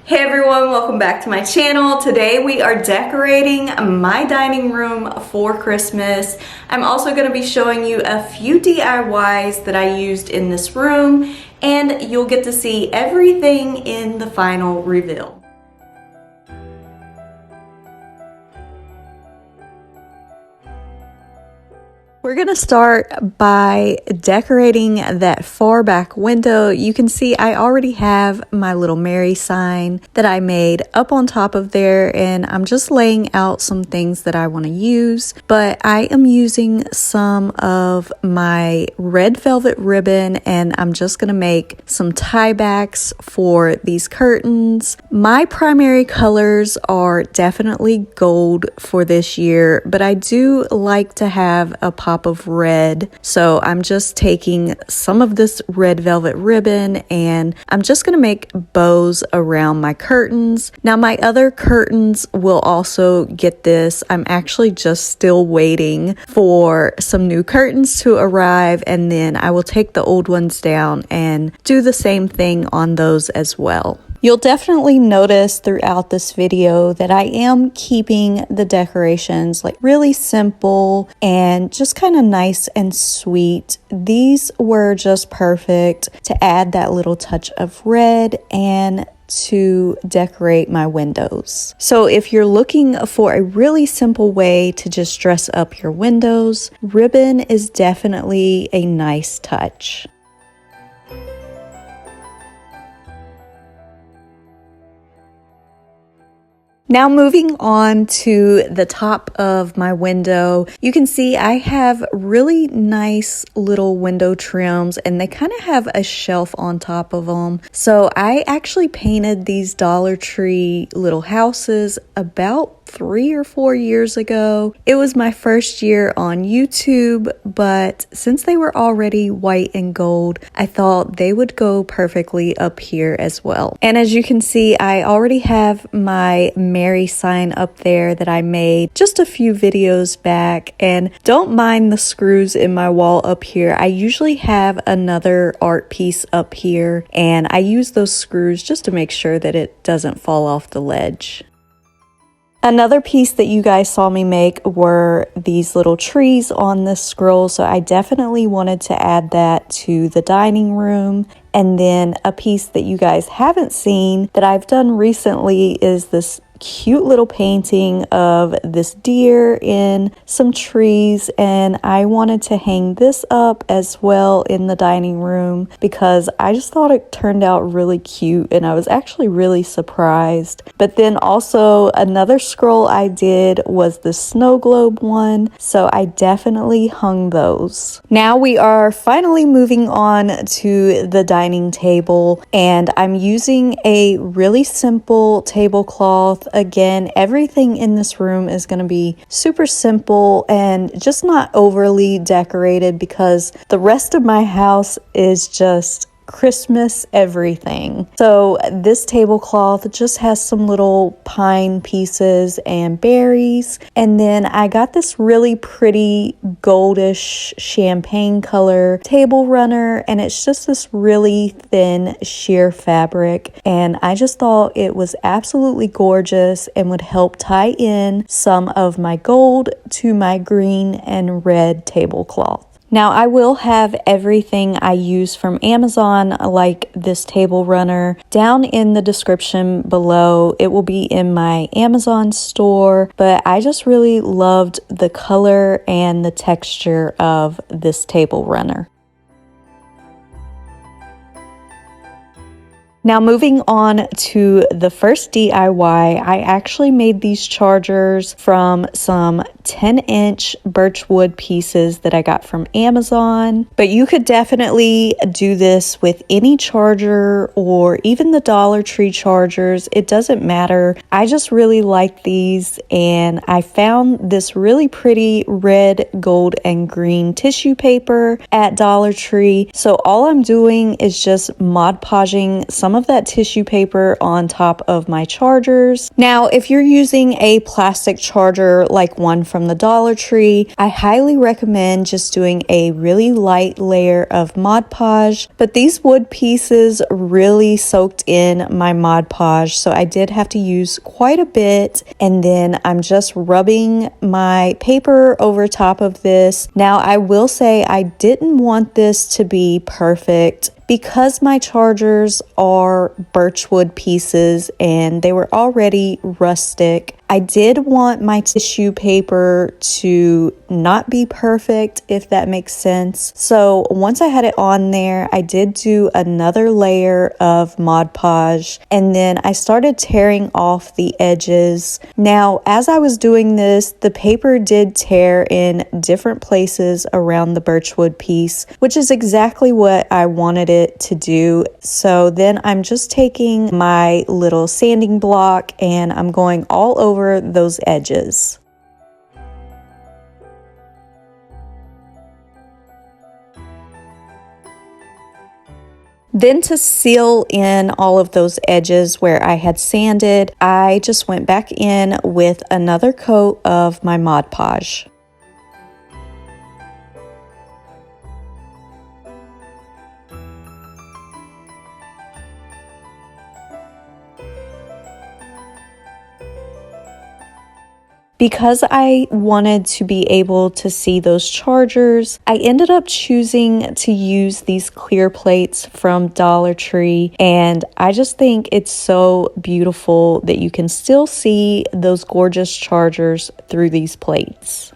Hey everyone, welcome back to my channel. Today we are decorating my dining room for Christmas. I'm also going to be showing you a few DIYs that I used in this room, and you'll get to see everything in the final reveal. We're gonna start by decorating that far back window. You can see I already have my little Mary sign that I made up on top of there, and I'm just laying out some things that I want to use. But I am using some of my red velvet ribbon, and I'm just gonna make some tie backs for these curtains. My primary colors are definitely gold for this year, but I do like to have a pop of red, so I'm just taking some of this red velvet ribbon and I'm just going to make bows around my curtains. Now my other curtains will also get this. I'm actually just still waiting for some new curtains to arrive, and then I will take the old ones down and do the same thing on those as well. You'll definitely notice throughout this video that I am keeping the decorations like really simple and just kind of nice and sweet. These were just perfect to add that little touch of red and to decorate my windows. So if you're looking for a really simple way to just dress up your windows, ribbon is definitely a nice touch. Now moving on to the top of my window, you can see I have really nice little window trims, and they kind of have a shelf on top of them. So I actually painted these Dollar Tree little houses about 3 or 4 years ago. It was my first year on YouTube, but since they were already white and gold, I thought they would go perfectly up here as well. And as you can see, I already have my Mary sign up there that I made just a few videos back, and don't mind the screws in my wall up here. I usually have another art piece up here, and I use those screws just to make sure that it doesn't fall off the ledge. Another piece that you guys saw me make were these little trees on this scroll, so I definitely wanted to add that to the dining room. And then a piece that you guys haven't seen that I've done recently is this cute little painting of this deer in some trees, and I wanted to hang this up as well in the dining room because I just thought it turned out really cute, and I was actually really surprised. But then also another scroll I did was the snow globe one, so I definitely hung those. Now we are finally moving on to the dining table, and I'm using a really simple tablecloth. Again, everything in this room is going to be super simple and just not overly decorated because the rest of my house is just Christmas everything. So this tablecloth just has some little pine pieces and berries, and then I got this really pretty goldish champagne color table runner, and it's just this really thin sheer fabric, and I just thought it was absolutely gorgeous and would help tie in some of my gold to my green and red tablecloth. Now I will have everything I use from Amazon, like this table runner, down in the description below. It will be in my Amazon store, but I just really loved the color and the texture of this table runner. Now moving on to the first DIY, I actually made these chargers from some 10-inch birch wood pieces that I got from Amazon, but you could definitely do this with any charger or even the Dollar Tree chargers. It doesn't matter. I just really like these, and I found this really pretty red, gold, and green tissue paper at Dollar Tree. So all I'm doing is just Mod Podging some some of that tissue paper on top of my chargers. Now, if you're using a plastic charger like one from the Dollar Tree, I highly recommend just doing a really light layer of Mod Podge, but these wood pieces really soaked in my Mod Podge, so I did have to use quite a bit, and then I'm just rubbing my paper over top of this. Now, I will say I didn't want this to be perfect because my chargers are birchwood pieces and they were already rustic. I did want my tissue paper to not be perfect, if that makes sense. So once I had it on there, I did do another layer of Mod Podge, and then I started tearing off the edges. Now, as I was doing this, the paper did tear in different places around the birchwood piece, which is exactly what I wanted it to do. So then I'm just taking my little sanding block and I'm going all over those edges. Then to seal in all of those edges where I had sanded, I just went back in with another coat of my Mod Podge. Because I wanted to be able to see those chargers, I ended up choosing to use these clear plates from Dollar Tree, and I just think it's so beautiful that you can still see those gorgeous chargers through these plates.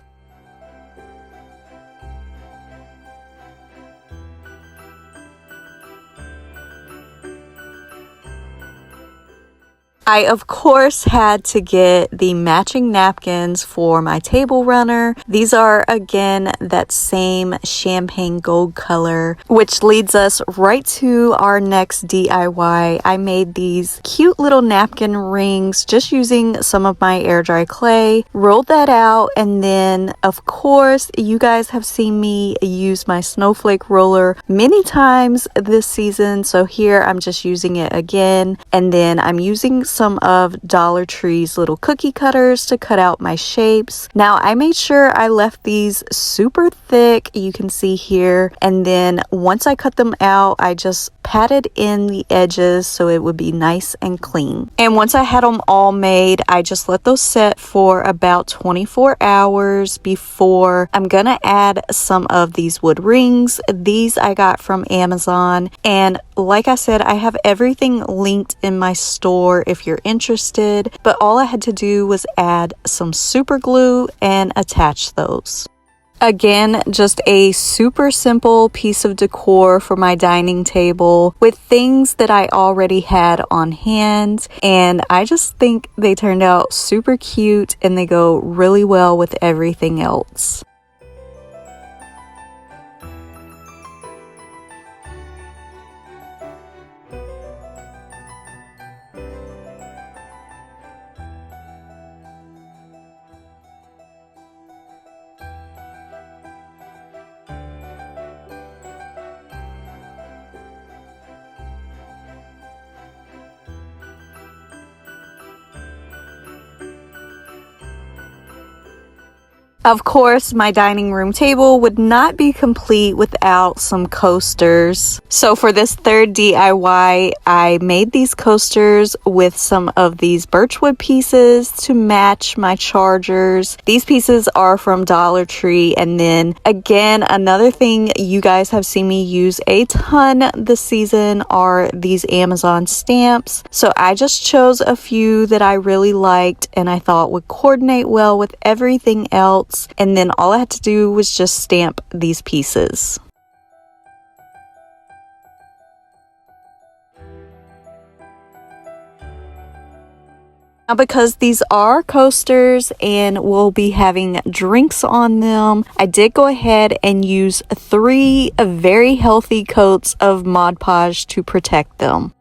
I, of course, had to get the matching napkins for my table runner. These are, again, that same champagne gold color, which leads us right to our next DIY. I made these cute little napkin rings just using some of my air dry clay, rolled that out, and then, of course, you guys have seen me use my Snowflake roller many times this season, so here I'm just using it again, and then I'm using some of Dollar Tree's little cookie cutters to cut out my shapes. Now, I made sure I left these super thick, you can see here, and then once I cut them out, I just patted in the edges so it would be nice and clean. And once I had them all made, I just let those set for about 24 hours before I'm gonna add some of these wood rings. These I got from Amazon, and like I said, I have everything linked in my store if you're interested, but all I had to do was add some super glue and attach those. Again, just a super simple piece of decor for my dining table with things that I already had on hand, and I just think they turned out super cute and they go really well with everything else. Of course, my dining room table would not be complete without some coasters. So for this third DIY, I made these coasters with some of these birchwood pieces to match my chargers. These pieces are from Dollar Tree. And then again, another thing you guys have seen me use a ton this season are these Amazon stamps. So I just chose a few that I really liked and I thought would coordinate well with everything else. And then all I had to do was just stamp these pieces. Now, because these are coasters and we'll be having drinks on them, I did go ahead and use 3 very healthy coats of Mod Podge to protect them.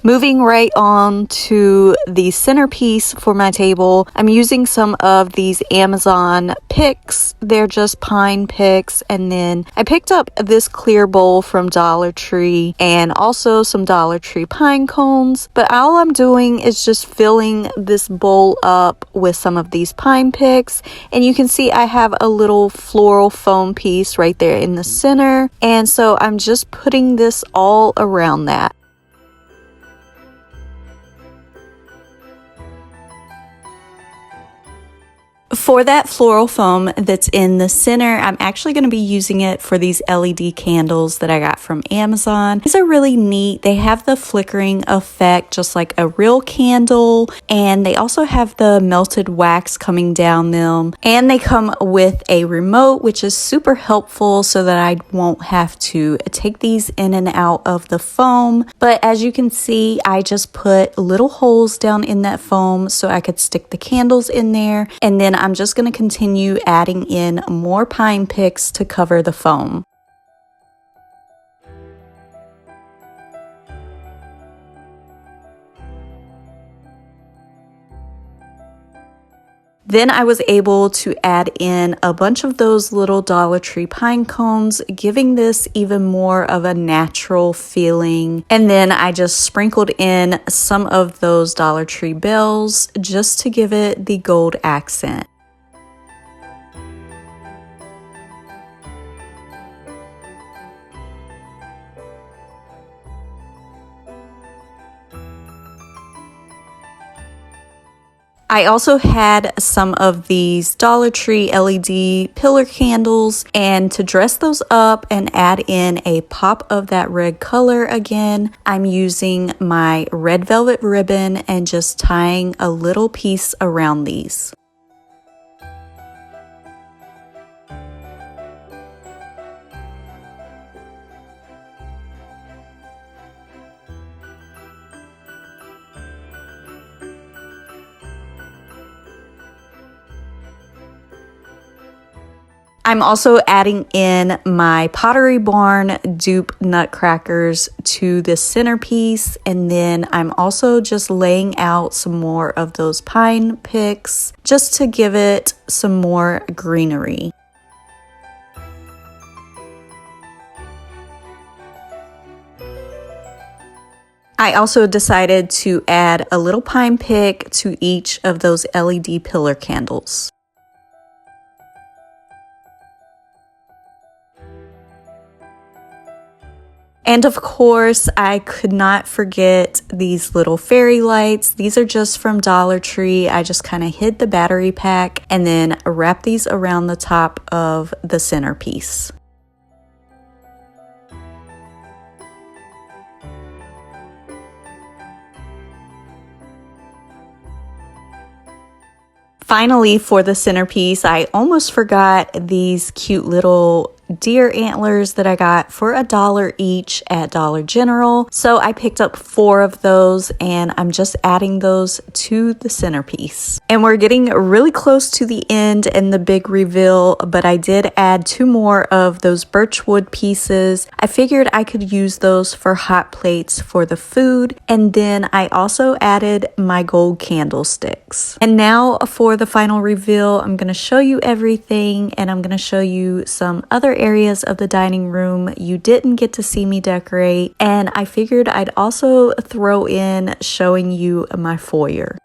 Moving right on to the centerpiece for my table, I'm using some of these Amazon picks. They're just pine picks, and then I picked up this clear bowl from Dollar Tree and also some Dollar Tree pine cones. But all I'm doing is just filling this bowl up with some of these pine picks, and you can see I have a little floral foam piece right there in the center, and so I'm just putting this all around that. For that floral foam that's in the center, I'm actually going to be using it for these LED candles that I got from Amazon. These are really neat. They have the flickering effect just like a real candle, and they also have the melted wax coming down them, and they come with a remote, which is super helpful so that I won't have to take these in and out of the foam. But as you can see, I just put little holes down in that foam so I could stick the candles in there, and then I'm just going to continue adding in more pine picks to cover the foam. Then I was able to add in a bunch of those little Dollar Tree pine cones, giving this even more of a natural feeling. And then I just sprinkled in some of those Dollar Tree bells just to give it the gold accent. I also had some of these Dollar Tree LED pillar candles, and to dress those up and add in a pop of that red color again, I'm using my red velvet ribbon and just tying a little piece around these. I'm also adding in my Pottery Barn dupe nutcrackers to this centerpiece, and then I'm also just laying out some more of those pine picks just to give it some more greenery. I also decided to add a little pine pick to each of those LED pillar candles. And of course, I could not forget these little fairy lights. These are just from Dollar Tree. I just kind of hid the battery pack and then wrap these around the top of the centerpiece. Finally, for the centerpiece, I almost forgot these cute little deer antlers that I got for $1 each at Dollar General. So I picked up 4 of those, and I'm just adding those to the centerpiece. And we're getting really close to the end and the big reveal, but I did add 2 more of those birch wood pieces. I figured I could use those for hot plates for the food, and then I also added my gold candlesticks. And now for the final reveal, I'm going to show you everything, and I'm going to show you some other areas of the dining room you didn't get to see me decorate, and I figured I'd also throw in showing you my foyer.